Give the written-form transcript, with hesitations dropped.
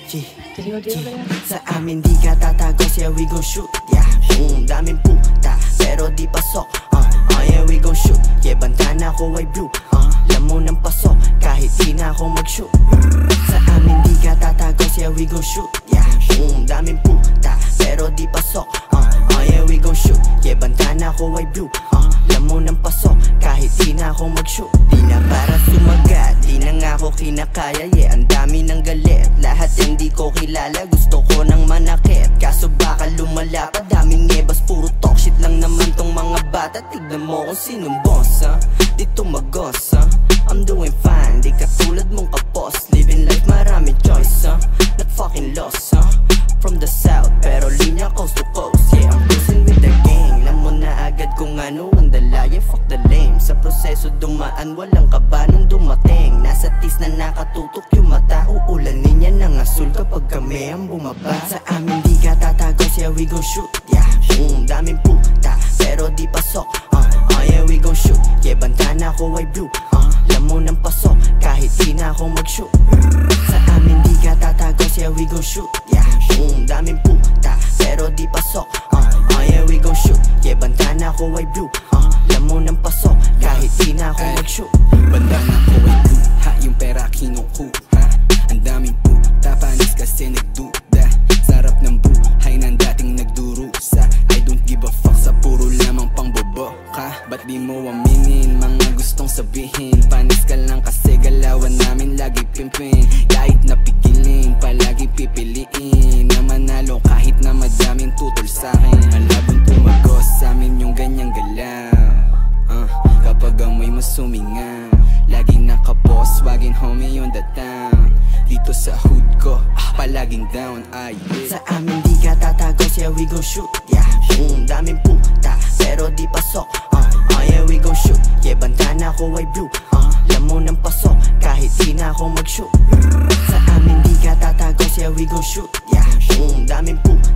G, sa amin di ka tatagos, yeah we gon' shoot, yeah. Daming puta, pero di pasok, yeah we gon' shoot. Yeah, banta na ko ay blue, lamo ng pasok, kahit di na ako mag-shoot. Sa amin di ka tatagos, yeah we gon' shoot, yeah. Daming puta, pero di pasok, yeah we gon' shoot. Yeah, banta na ko ay blue, lamo ng pasok, kahit di na ako mag-shoot. Di na para sumagat, di na nga ako kinakaya, yeah. Ang dami ng galit, lahat hindi ko kilala, gusto ko nang manakit, kaso baka lumala pa. Daming ebas, puro talk shit lang naman tong mga bata. Tignan mo kung sinong boss, dito magos, I'm doing fine, di katulad mong kapos. Living life, marami choice, not fucking lost, from the south, pero linya coast to coast. Yeah, I'm cruising with the gang, alam mo na agad kung ano ang dala. Yeah, fuck the lame, sa proseso dumaan, walang kaba nung dumating. Nasa tis na nakatutok yung mata, uulanin yan ng asul kapag kami ang bumaba. Sa amin di ka tatagos, yeah we gon' shoot, yeah. Daming puta, pero di pasok, yeah we gon' shoot. Yeah, banta na ko ay blue, lamo ng pasok, kahit di na ako mag-shoot. Sa amin di ka tatagos, yeah we gon' shoot, yeah. Daming puta, pero di pasok, yeah we gon' shoot. Yeah, banta na ko ay blue, lamo ng pasok, kahit di na ako mag-shoot. Banda na ko ay blue, ha, yung pera kinukuha. Ang daming puta, panis kasi nagduda. Sarap ng buhay ng dating nagdurusa. I don't give a fuck sa puro lamang pang bobo ka. Ba't di mo aminin mga gustong sabihin? Panis ka lang kasi galawan namin lagi pimpin. Kahit napigilin, palagi pipiliin na manalo kahit na madaming tutol sa'kin. Malabong tumagos sa'min yung ganyang galaw, kapag amoy mo sumingaw. Laging nakapos, wagin homie on the town. Dito sa hood ko, palaging down, ay Sa amin di ka tatagos, yeah we gon' shoot, yeah. Daming puta, pero di pasok, yeah we gon' shoot. Yeah, banta na ko ay blue, lamo ng pasok, kahit di na ako mag-shoot. Sa amin di ka tatagos, yeah we gon' shoot, yeah. Daming puta,